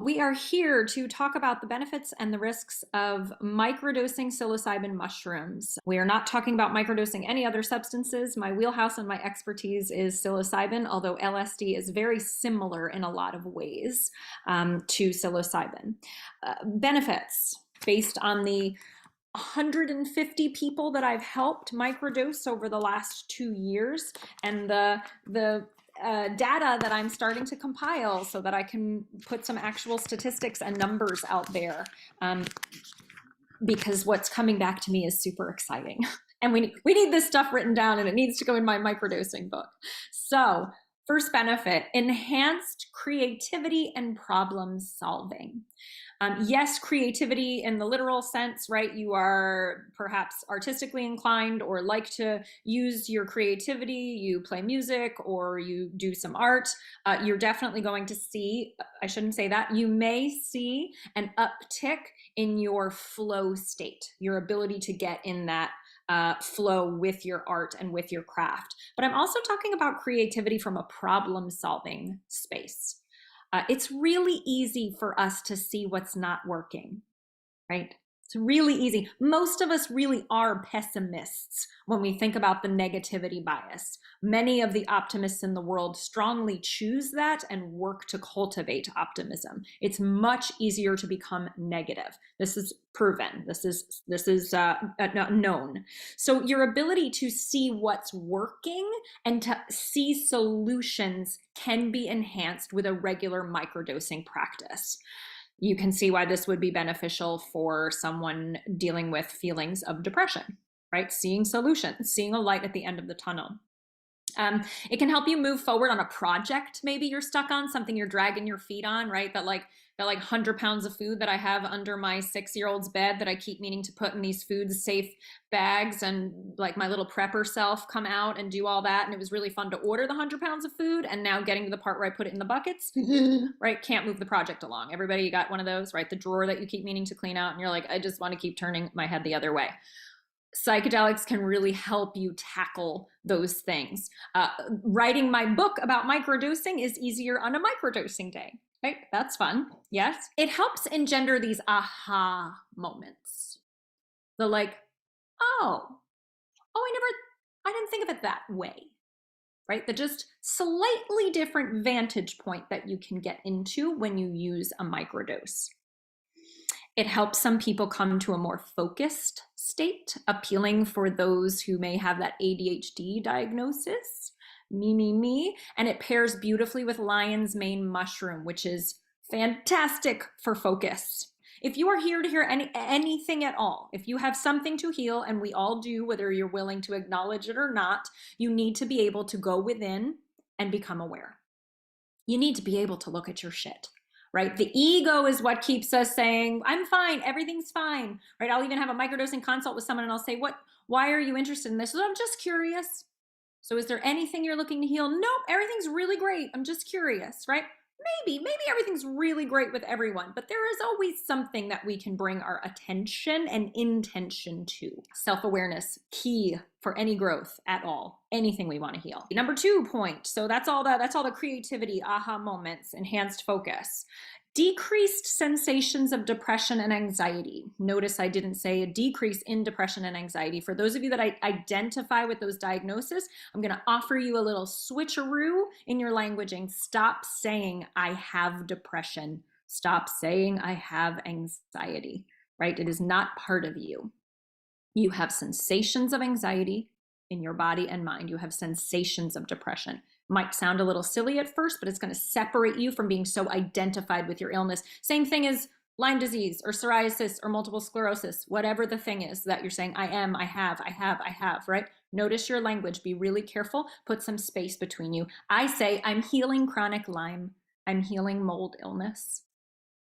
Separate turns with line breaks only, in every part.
We are here to talk about the benefits and the risks of microdosing psilocybin mushrooms. We are not talking about microdosing any other substances. My wheelhouse and my expertise is psilocybin, although LSD is very similar in a lot of ways to psilocybin. Benefits based on the 150 people that I've helped microdose over the last 2 years, and the data that I'm starting to compile so that I can put some actual statistics and numbers out there, because what's coming back to me is super exciting. And we need this stuff written down, and it needs to go in my microdosing book. So first benefit, enhanced creativity and problem solving. Yes, creativity in the literal sense, right? You are perhaps artistically inclined or like to use your creativity. You play music or you do some art. You're definitely going to see, I shouldn't say that, you may see an uptick in your flow state, your ability to get in that flow with your art and with your craft. But I'm also talking about creativity from a problem-solving space. It's really easy for us to see what's not working, right? It's really easy. Most of us really are pessimists when we think about the negativity bias. Many of the optimists in the world strongly choose that and work to cultivate optimism. It's much easier to become negative. This is proven. This is known. So your ability to see what's working and to see solutions can be enhanced with a regular microdosing practice. You can see why this would be beneficial for someone dealing with feelings of depression, right? Seeing solutions, seeing a light at the end of the tunnel. It can help you move forward on a project maybe you're stuck on, something you're dragging your feet on, right? That 100 pounds of food that I have under my 6-year-old's bed that I keep meaning to put in these food safe bags, and like my little prepper self come out and do all that. And it was really fun to order the 100 pounds of food. And now getting to the part where I put it in the buckets, right? Can't move the project along. Everybody got one of those, right? The drawer that you keep meaning to clean out. And you're like, I just want to keep turning my head the other way. Psychedelics can really help you tackle those things. Writing my book about microdosing is easier on a microdosing day, right? That's fun. Yes. It helps engender these aha moments. The like, I didn't think of it that way, right? The just slightly different vantage point that you can get into when you use a microdose. It helps some people come to a more focused state, appealing for those who may have that ADHD diagnosis, me. And it pairs beautifully with lion's mane mushroom, which is fantastic for focus. If you are here to hear anything at all, if you have something to heal, and we all do, whether you're willing to acknowledge it or not, you need to be able to go within and become aware. You need to be able to look at your shit. Right? The ego is what keeps us saying, I'm fine, everything's fine, right? I'll even have a microdosing consult with someone and I'll say, why are you interested in this? So I'm just curious. So is there anything you're looking to heal? Nope, everything's really great. I'm just curious, right? Maybe everything's really great with everyone, but there is always something that we can bring our attention and intention to. Self-awareness, key for any growth at all, anything we want to heal. Number 2 point, so that's all the creativity, aha moments, enhanced focus. Decreased sensations of depression and anxiety. Notice I didn't say a decrease in depression and anxiety. For those of you that identify with those diagnoses, I'm going to offer you a little switcheroo in your languaging. Stop saying I have depression. Stop saying I have anxiety, right? It is not part of you. You have sensations of anxiety in your body and mind. You have sensations of depression. Might sound a little silly at first, but it's going to separate you from being so identified with your illness. Same thing as Lyme disease or psoriasis or multiple sclerosis, whatever the thing is that you're saying, I have, right? Notice your language. Be really careful. Put some space between you. I say, I'm healing chronic Lyme. I'm healing mold illness,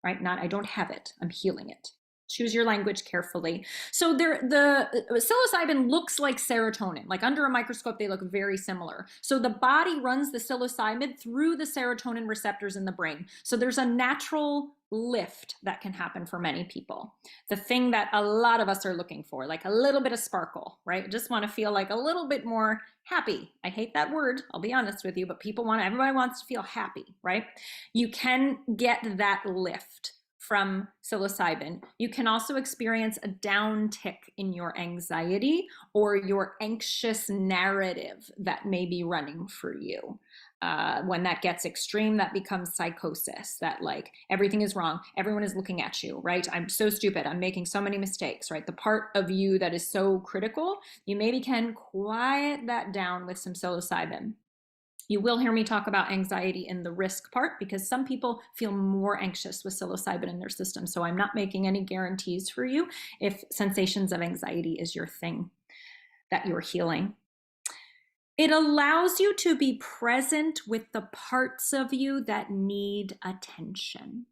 right? Not, I don't have it. I'm healing it. Choose your language carefully. So the psilocybin looks like serotonin. Like under a microscope, they look very similar. So the body runs the psilocybin through the serotonin receptors in the brain. So there's a natural lift that can happen for many people. The thing that a lot of us are looking for, like a little bit of sparkle, right? Just want to feel like a little bit more happy. I hate that word, I'll be honest with you, but everybody wants to feel happy, right? You can get that lift from psilocybin. You can also experience a downtick in your anxiety or your anxious narrative that may be running for you. When that gets extreme, that becomes psychosis, that like everything is wrong, everyone is looking at you, right? I'm so stupid, I'm making so many mistakes, right? The part of you that is so critical, you maybe can quiet that down with some psilocybin. You will hear me talk about anxiety in the risk part because some people feel more anxious with psilocybin in their system. So I'm not making any guarantees for you if sensations of anxiety is your thing that you're healing. It allows you to be present with the parts of you that need attention.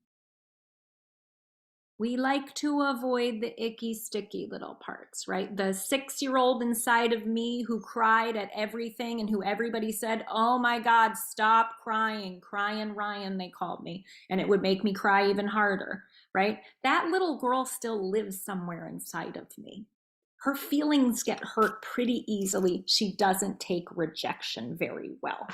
We like to avoid the icky, sticky little parts, right? The 6-year-old inside of me who cried at everything and who everybody said, oh my God, stop crying, crying Ryan, they called me. And it would make me cry even harder, right? That little girl still lives somewhere inside of me. Her feelings get hurt pretty easily. She doesn't take rejection very well.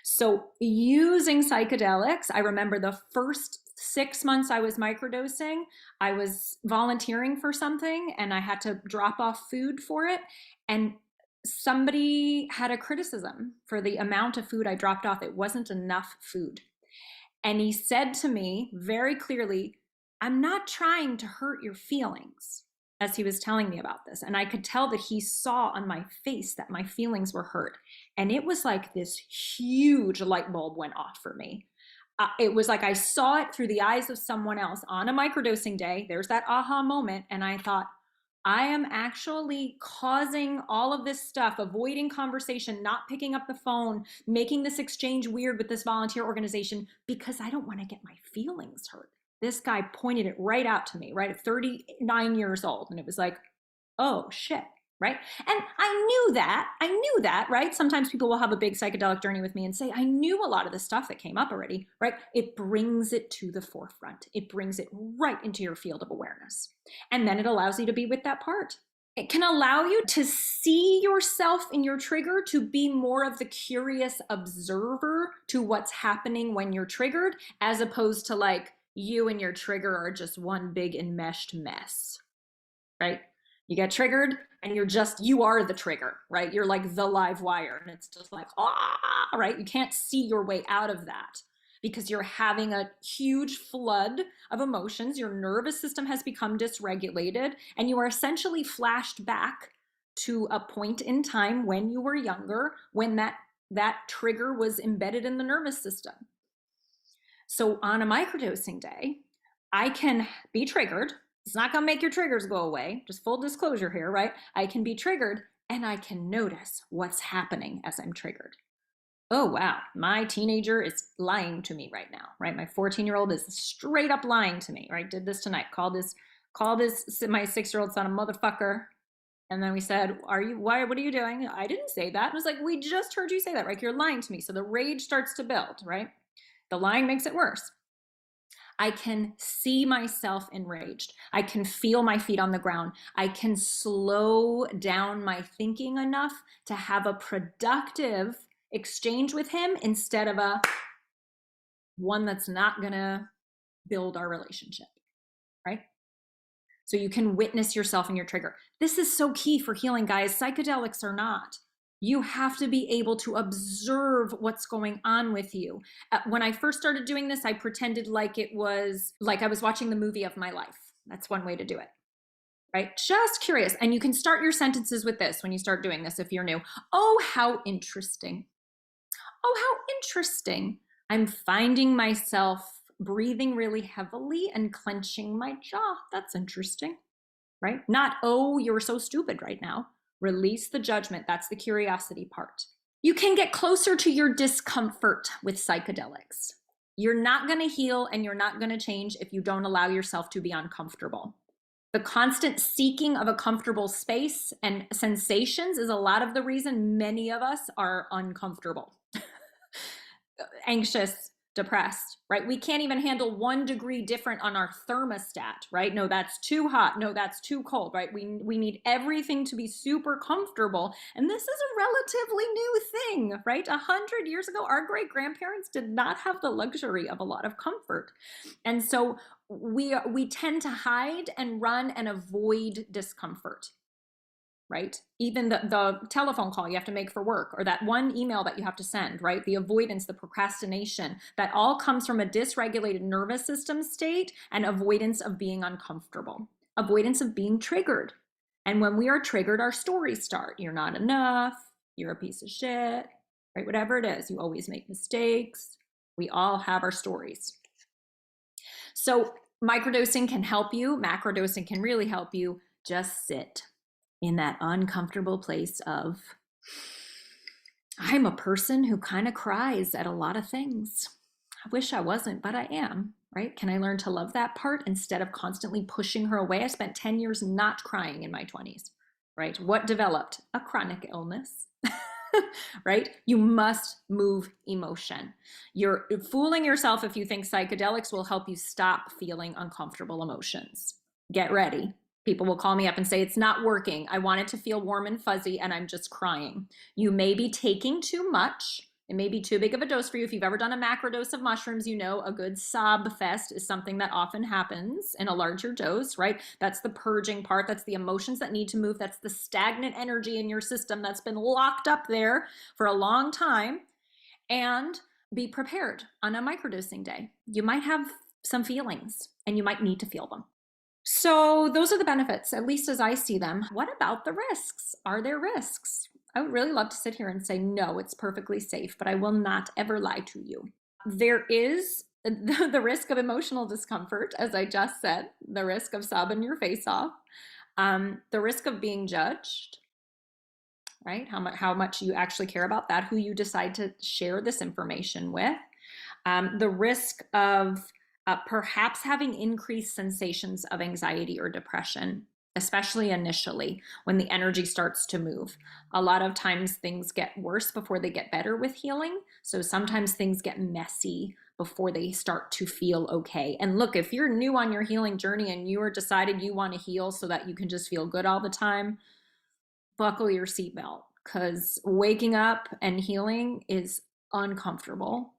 So using psychedelics, I remember the first 6 months I was microdosing, I was volunteering for something and I had to drop off food for it. And somebody had a criticism for the amount of food I dropped off. It wasn't enough food. And he said to me very clearly, I'm not trying to hurt your feelings, as he was telling me about this. And I could tell that he saw on my face that my feelings were hurt. And it was like this huge light bulb went off for me. It was like I saw it through the eyes of someone else on a microdosing day. There's that aha moment. And I thought, I am actually causing all of this stuff, avoiding conversation, not picking up the phone, making this exchange weird with this volunteer organization because I don't want to get my feelings hurt. This guy pointed it right out to me, right at 39 years old. And it was like, oh shit, right? And I knew that, right? Sometimes people will have a big psychedelic journey with me and say, I knew a lot of the stuff that came up already, right? It brings it to the forefront. It brings it right into your field of awareness. And then it allows you to be with that part. It can allow you to see yourself in your trigger, to be more of the curious observer to what's happening when you're triggered, as opposed to like, you and your trigger are just one big enmeshed mess, right? You get triggered and you are the trigger, right? You're like the live wire and it's just like, right? You can't see your way out of that because you're having a huge flood of emotions. Your nervous system has become dysregulated and you are essentially flashed back to a point in time when you were younger, when that trigger was embedded in the nervous system. So on a microdosing day, I can be triggered. It's not going to make your triggers go away. Just full disclosure here, right? I can be triggered and I can notice what's happening as I'm triggered. Oh, wow, my teenager is lying to me right now, right? My 14-year-old is straight up lying to me, right? Did this tonight, called this my 6-year-old son a motherfucker. And then we said, what are you doing? I didn't say that. It was like, we just heard you say that, right? You're lying to me. So the rage starts to build, right? The lying makes it worse. I can see myself enraged. I can feel my feet on the ground. I can slow down my thinking enough to have a productive exchange with him instead of one that's not gonna build our relationship, right? So you can witness yourself in your trigger. This is so key for healing, guys. Psychedelics are not. You have to be able to observe what's going on with you. When I first started doing this, I pretended like it was like I was watching the movie of my life. That's one way to do it, right? Just curious. And you can start your sentences with this when you start doing this if you're new. Oh, how interesting. Oh, how interesting. I'm finding myself breathing really heavily and clenching my jaw. That's interesting, right? Not, oh, you're so stupid right now. Release the judgment. That's the curiosity part. You can get closer to your discomfort with psychedelics. You're not going to heal and you're not going to change if you don't allow yourself to be uncomfortable. The constant seeking of a comfortable space and sensations is a lot of the reason many of us are uncomfortable, anxious, depressed, right? We can't even handle 1 degree different on our thermostat, right? No, that's too hot. No, that's too cold, right? We need everything to be super comfortable. And this is a relatively new thing, right? 100 years ago, our great grandparents did not have the luxury of a lot of comfort. And so we tend to hide and run and avoid discomfort, right? Even the telephone call you have to make for work, or that one email that you have to send, right? The avoidance, the procrastination, that all comes from a dysregulated nervous system state and avoidance of being uncomfortable, avoidance of being triggered. And when we are triggered, our stories start. You're not enough. You're a piece of shit, right? Whatever it is, you always make mistakes. We all have our stories. So microdosing can help you. Macrodosing can really help you. Just sit in that uncomfortable place of, I'm a person who kind of cries at a lot of things. I wish I wasn't, but I am, right? Can I learn to love that part instead of constantly pushing her away? I spent 10 years not crying in my 20s, right? What developed? A chronic illness. Right? You must move emotion. You're fooling yourself if you think psychedelics will help you stop feeling uncomfortable emotions. Get ready. People will call me up and say, it's not working. I want it to feel warm and fuzzy and I'm just crying. You may be taking too much. It may be too big of a dose for you. If you've ever done a macro dose of mushrooms, you know a good sob fest is something that often happens in a larger dose, right? That's the purging part. That's the emotions that need to move. That's the stagnant energy in your system that's been locked up there for a long time. And be prepared on a microdosing day. You might have some feelings and you might need to feel them. So those are the benefits, at least as I see them. What about the risks? Are there risks? I would really love to sit here and say, no, it's perfectly safe, but I will not ever lie to you. There is the risk of emotional discomfort, as I just said, the risk of sobbing your face off, the risk of being judged, right? How much you actually care about that, who you decide to share this information with, the risk of perhaps having increased sensations of anxiety or depression, especially initially when the energy starts to move. A lot of times things get worse before they get better with healing. So sometimes things get messy before they start to feel okay. And look, if you're new on your healing journey and you are decided you want to heal so that you can just feel good all the time, buckle your seatbelt, because waking up and healing is uncomfortable.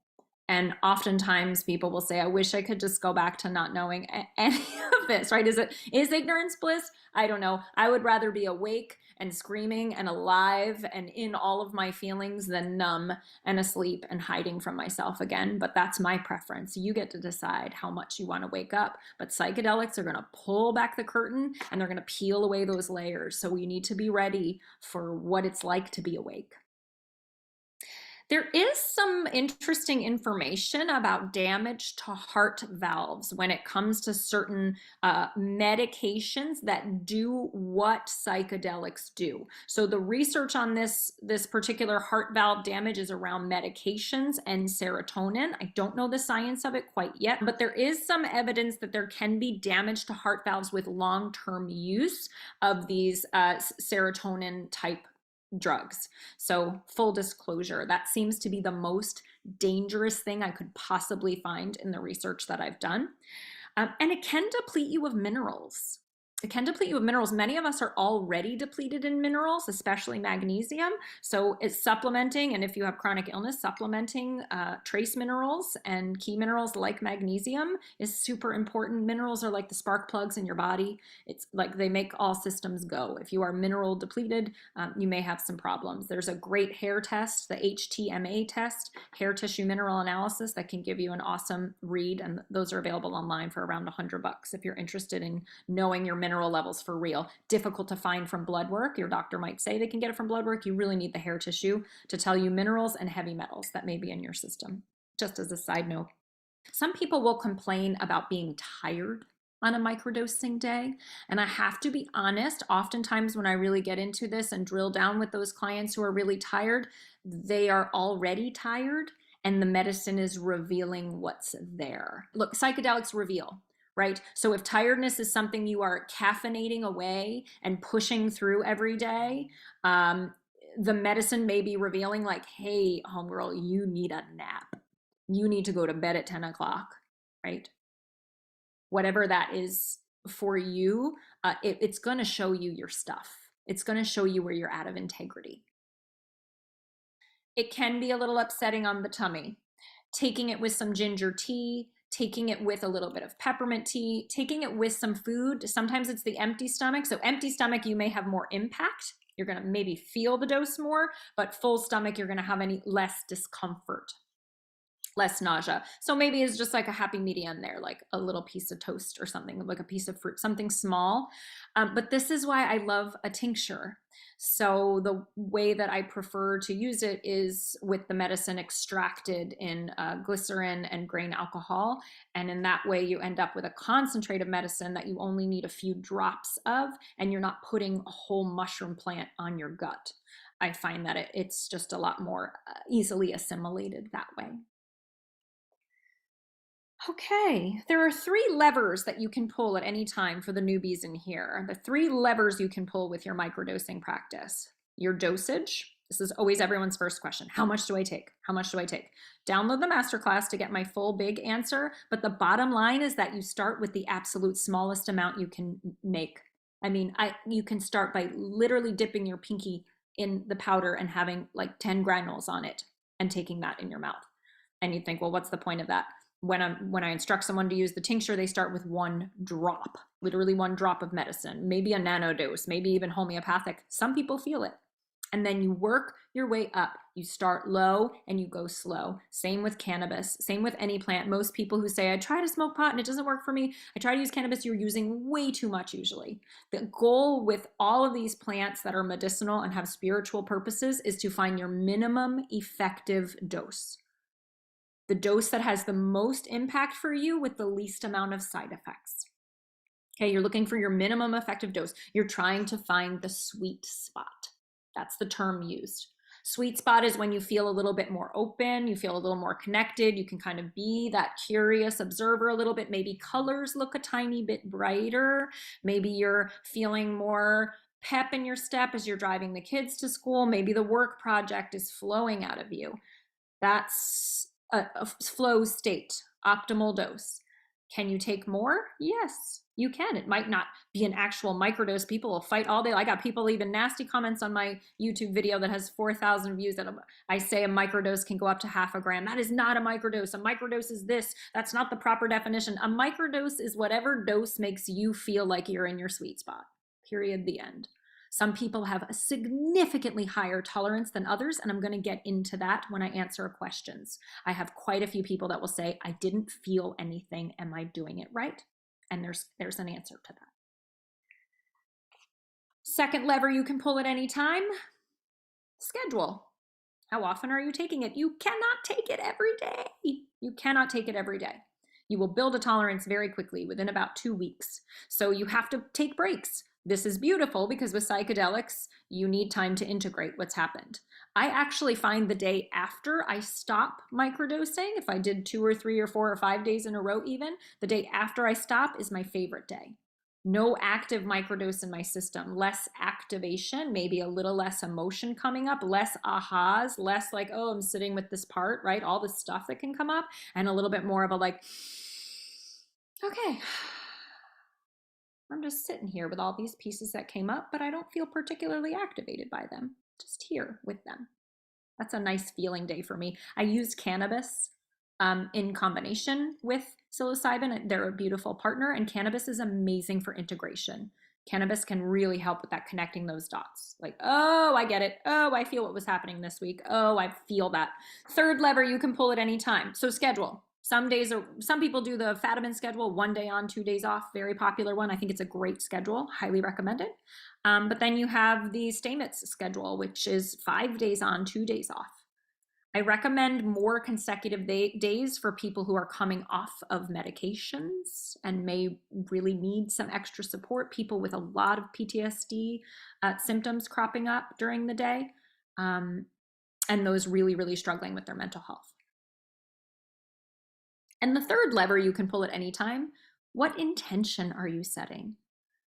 And oftentimes people will say, I wish I could just go back to not knowing any of this, right? Is ignorance bliss? I don't know. I would rather be awake and screaming and alive and in all of my feelings than numb and asleep and hiding from myself again. But that's my preference. You get to decide how much you want to wake up. But psychedelics are going to pull back the curtain and they're going to peel away those layers. So we need to be ready for what it's like to be awake. There is some interesting information about damage to heart valves when it comes to certain medications that do what psychedelics do. So the research on this particular heart valve damage is around medications and serotonin. I don't know the science of it quite yet, but there is some evidence that there can be damage to heart valves with long-term use of these serotonin type drugs. So full disclosure, that seems to be the most dangerous thing I could possibly find in the research that I've done. And it can deplete you of minerals. It can deplete you of minerals. Many of us are already depleted in minerals, especially magnesium. So it's supplementing, and if you have chronic illness, supplementing trace minerals and key minerals like magnesium is super important. Minerals are like the spark plugs in your body. It's like they make all systems go. If you are mineral depleted, you may have some problems. There's a great hair test, the HTMA test, hair tissue mineral analysis, that can give you an awesome read, and those are available online for around $100 if you're interested in knowing your mineral levels for real. Difficult to find from blood work. Your doctor might say they can get it from blood work. You really need the hair tissue to tell you minerals and heavy metals that may be in your system. Just as a side note, some people will complain about being tired on a microdosing day. And I have to be honest, oftentimes when I really get into this and drill down with those clients who are really tired, they are already tired and the medicine is revealing what's there. Look, psychedelics reveal, right? So if tiredness is something you are caffeinating away and pushing through every day, the medicine may be revealing like, hey, homegirl, you need a nap. You need to go to bed at 10 o'clock, right? Whatever that is for you, it's going to show you your stuff. It's going to show you where you're out of integrity. It can be a little upsetting on the tummy. Taking it with some ginger tea, taking it with a little bit of peppermint tea, taking it with some food. Sometimes it's the empty stomach. So empty stomach, you may have more impact. You're going to maybe feel the dose more, but full stomach, you're going to have any less discomfort, less nausea. So maybe it's just like a happy medium there, like a little piece of toast or something, like a piece of fruit, something small. But this is why I love a tincture. So the way that I prefer to use it is with the medicine extracted in glycerin and grain alcohol. And in that way, you end up with a concentrate of medicine that you only need a few drops of, and you're not putting a whole mushroom plant on your gut. I find that it's just a lot more easily assimilated that way. Okay, there are 3 levers that you can pull at any time for the newbies in here. The 3 levers you can pull with your microdosing practice. Your dosage. This is always everyone's first question. How much do I take? How much do I take? Download the masterclass to get my full big answer. But the bottom line is that you start with the absolute smallest amount you can make. I mean, you can start by literally dipping your pinky in the powder and having like 10 granules on it and taking that in your mouth. And you'd think, well, what's the point of that? When I instruct someone to use the tincture, they start with 1 drop, literally 1 drop of medicine, maybe a nanodose, maybe even homeopathic. Some people feel it. And then you work your way up. You start low and you go slow. Same with cannabis, same with any plant. Most people who say, I try to smoke pot and it doesn't work for me, I try to use cannabis, you're using way too much usually. The goal with all of these plants that are medicinal and have spiritual purposes is to find your minimum effective dose. The dose that has the most impact for you with the least amount of side effects. Okay, you're looking for your minimum effective dose. You're trying to find the sweet spot. That's the term used. Sweet spot is when you feel a little bit more open, you feel a little more connected, you can kind of be that curious observer a little bit. Maybe colors look a tiny bit brighter. Maybe you're feeling more pep in your step as you're driving the kids to school. Maybe the work project is flowing out of you. That's a flow state, optimal dose. Can you take more? Yes, you can. It might not be an actual microdose. People will fight all day. I got people leaving nasty comments on my YouTube video that has 4,000 views that I say a microdose can go up to ½ a gram. That is not a microdose. A microdose is this. That's not the proper definition. A microdose is whatever dose makes you feel like you're in your sweet spot. Period. The end. Some people have a significantly higher tolerance than others, and I'm going to get into that when I answer questions. I have quite a few people that will say, I didn't feel anything. Am I doing it right? And there's an answer to that. Second lever you can pull at any time, schedule. How often are you taking it? You cannot take it every day. You cannot take it every day. You will build a tolerance very quickly within about 2 weeks. So you have to take breaks. This is beautiful because with psychedelics, you need time to integrate what's happened. I actually find the day after I stop microdosing, if I did 2 or 3 or 4 or 5 days in a row even, the day after I stop is my favorite day. No active microdose in my system, less activation, maybe a little less emotion coming up, less ahas, less like, oh, I'm sitting with this part, right? All the stuff that can come up, and a little bit more of a like, okay, I'm just sitting here with all these pieces that came up, but I don't feel particularly activated by them. Just here with them. That's a nice feeling day for me. I used cannabis in combination with psilocybin. They're a beautiful partner, and cannabis is amazing for integration. Cannabis can really help with that connecting those dots. Like, oh, I get it. Oh, I feel what was happening this week. Oh, I feel that. Third lever you can pull at any time. So schedule. Some people do the Fadiman schedule, 1 day on, 2 days off, very popular one. I think it's a great schedule, highly recommended. But then you have the Stamets schedule, which is 5 days on, 2 days off. I recommend more consecutive days for people who are coming off of medications and may really need some extra support, people with a lot of PTSD symptoms cropping up during the day, and those really, really struggling with their mental health. And the third lever you can pull at any time, what intention are you setting?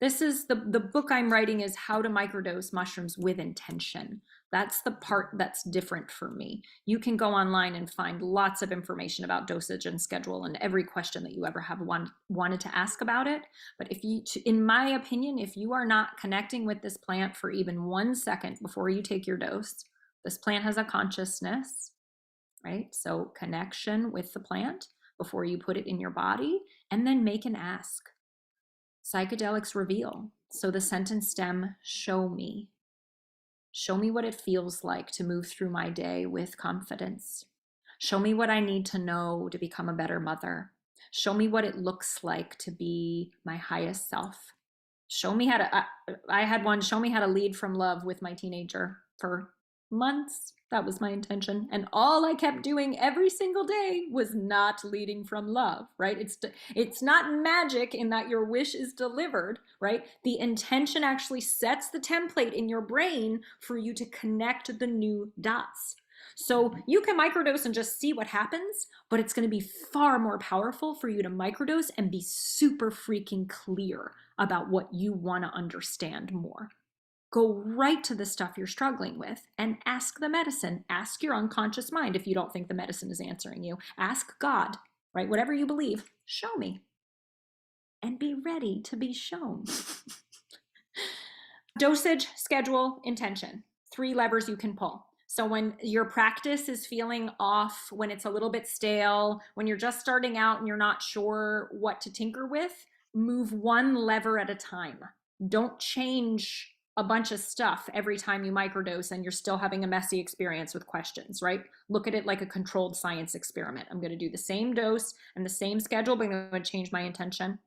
This is the book I'm writing is How to Microdose Mushrooms with Intention. That's the part that's different for me. You can go online and find lots of information about dosage and schedule and every question that you ever have wanted to ask about it. But if you, in my opinion, if you are not connecting with this plant for even 1 second before you take your dose, this plant has a consciousness, right? So connection with the plant before you put it in your body, and then make an ask. Psychedelics reveal. So the sentence stem, show me. Show me what it feels like to move through my day with confidence. Show me what I need to know to become a better mother. Show me what it looks like to be my highest self. Show me how to, I had one, show me how to lead from love with my teenager for months. That was my intention. And all I kept doing every single day was not leading from love, right? It's not magic in that your wish is delivered, right? The intention actually sets the template in your brain for you to connect the new dots. So you can microdose and just see what happens, but it's going to be far more powerful for you to microdose and be super freaking clear about what you want to understand more. Go right to the stuff you're struggling with and ask the medicine. Ask your unconscious mind if you don't think the medicine is answering you. Ask God, right? Whatever you believe, show me. And be ready to be shown. Dosage, schedule, intention. 3 levers you can pull. So when your practice is feeling off, when it's a little bit stale, when you're just starting out and you're not sure what to tinker with, move 1 lever at a time. Don't change a bunch of stuff every time you microdose and you're still having a messy experience with questions, right? Look at it like a controlled science experiment. I'm going to do the same dose and the same schedule, but I'm going to change my intention.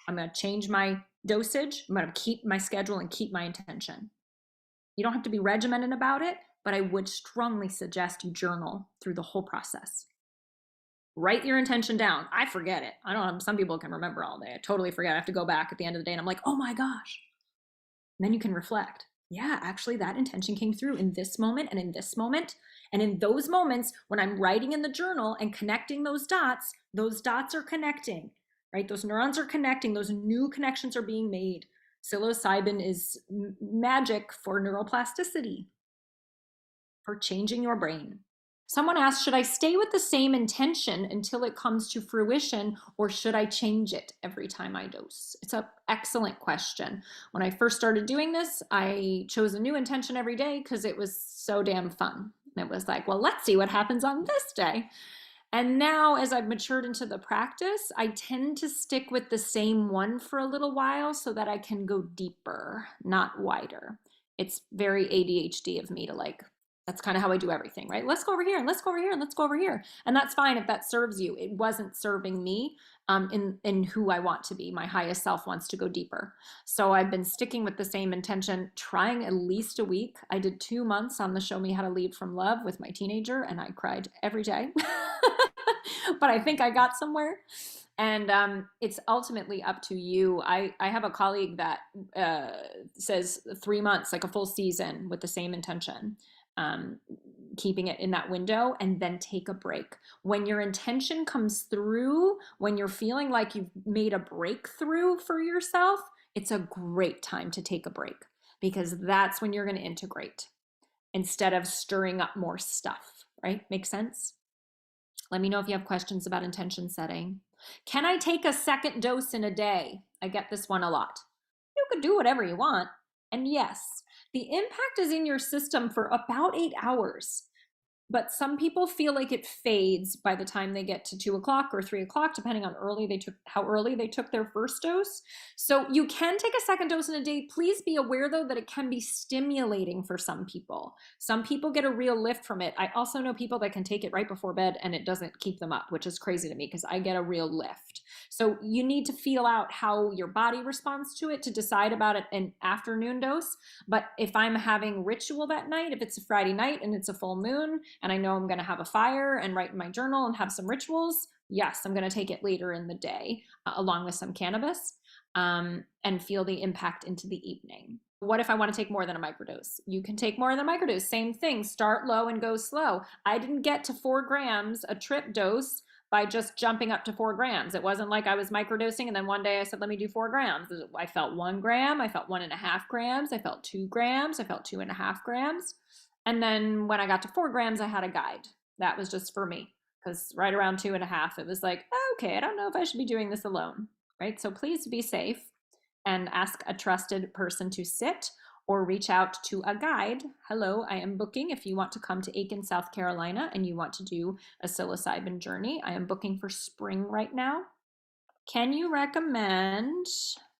I'm going to change my dosage. I'm going to keep my schedule and keep my intention. You don't have to be regimented about it, but I would strongly suggest you journal through the whole process. Write your intention down. I forget it. I don't know. Some people can remember all day. I totally forget. I have to go back at the end of the day and I'm like, oh my gosh. And then you can reflect. Yeah, actually that intention came through in this moment and in this moment. And in those moments, when I'm writing in the journal and connecting those dots are connecting, right? Those neurons are connecting. Those new connections are being made. Psilocybin is magic for neuroplasticity, for changing your brain. Someone asked, should I stay with the same intention until it comes to fruition, or should I change it every time I dose? It's an excellent question. When I first started doing this, I chose a new intention every day because it was so damn fun. And it was like, well, let's see what happens on this day. And now, as I've matured into the practice, I tend to stick with the same one for a little while so that I can go deeper, not wider. It's very ADHD of me to like, that's kind of how I do everything, right? Let's go over here and let's go over here and let's go over here. And that's fine if that serves you. It wasn't serving me in who I want to be. My highest self wants to go deeper. So I've been sticking with the same intention, trying at least a week. I did 2 months on the Show Me How to Lead from Love with my teenager, and I cried every day. But I think I got somewhere. And it's ultimately up to you. I have a colleague that says 3 months, like a full season with the same intention. Keeping it in that window, and then take a break. When your intention comes through, when you're feeling like you've made a breakthrough for yourself, it's a great time to take a break, because that's when you're going to integrate instead of stirring up more stuff, right? Make sense? Let me know if you have questions about intention setting. Can I take a second dose in a day? I get this one a lot. You could do whatever you want. And yes, the impact is in your system for about 8 hours. But some people feel like it fades by the time they get to 2 o'clock or 3 o'clock, depending on how early they took their first dose. So you can take a second dose in a day. Please be aware, though, that it can be stimulating for some people. Some people get a real lift from it. I also know people that can take it right before bed and it doesn't keep them up, which is crazy to me because I get a real lift. So you need to feel out how your body responds to it to decide about it an afternoon dose. But if I'm having ritual that night, if it's a Friday night and it's a full moon, and I know I'm going to have a fire and write in my journal and have some rituals, yes, I'm going to take it later in the day along with some cannabis and feel the impact into the evening. What if I want to take more than a microdose? You can take more than a microdose. Same thing. Start low and go slow. I didn't get to 4 grams a trip dose by just jumping up to 4 grams. It wasn't like I was microdosing and then one day I said, let me do 4 grams. I felt 1 gram, I felt 1.5 grams, I felt 2 grams, I felt 2.5 grams. And then when I got to 4 grams, I had a guide. That was just for me, because right around 2.5, it was like, okay, I don't know if I should be doing this alone, right? So please be safe and ask a trusted person to sit or reach out to a guide. Hello, I am booking. If you want to come to Aiken, South Carolina, and you want to do a psilocybin journey, I am booking for spring right now. Can you recommend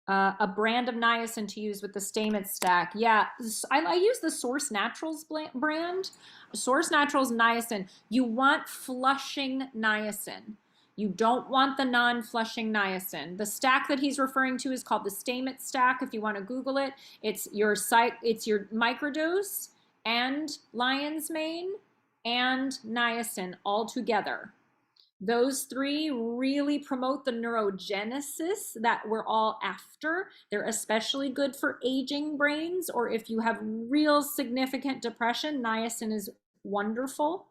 a brand of niacin to use with the Stamets stack? Yeah, I use the Source Naturals brand. Source Naturals niacin. You want flushing niacin. You don't want the non-flushing niacin. The stack that he's referring to is called the Stamets stack. If you want to Google it, it's your microdose and lion's mane and niacin all together. Those 3 really promote the neurogenesis that we're all after. They're especially good for aging brains, or if you have real significant depression, niacin is wonderful.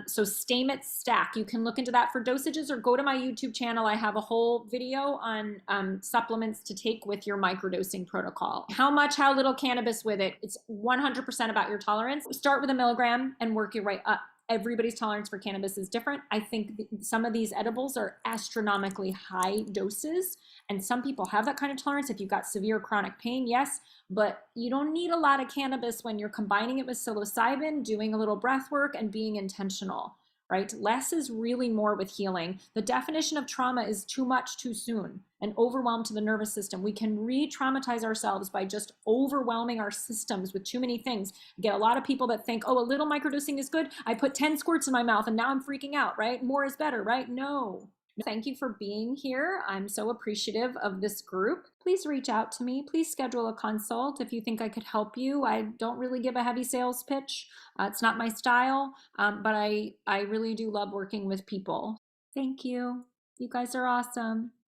So Stamets stack, you can look into that for dosages or go to my YouTube channel. I have a whole video on supplements to take with your microdosing protocol. How much, how little cannabis with it. It's 100% about your tolerance. Start with 1 milligram and work your way up. Everybody's tolerance for cannabis is different. I think some of these edibles are astronomically high doses, and some people have that kind of tolerance. If you've got severe chronic pain, yes, but you don't need a lot of cannabis when you're combining it with psilocybin, doing a little breath work, and being intentional, right? Less is really more with healing. The definition of trauma is too much too soon and overwhelm to the nervous system. We can re-traumatize ourselves by just overwhelming our systems with too many things. I get a lot of people that think, oh, a little microdosing is good. I put 10 squirts in my mouth and now I'm freaking out, right? More is better, right? No. Thank you for being here. I'm so appreciative of this group. Please reach out to me. Please schedule a consult if you think I could help you. I don't really give a heavy sales pitch. It's not my style, but I really do love working with people. Thank you. You guys are awesome.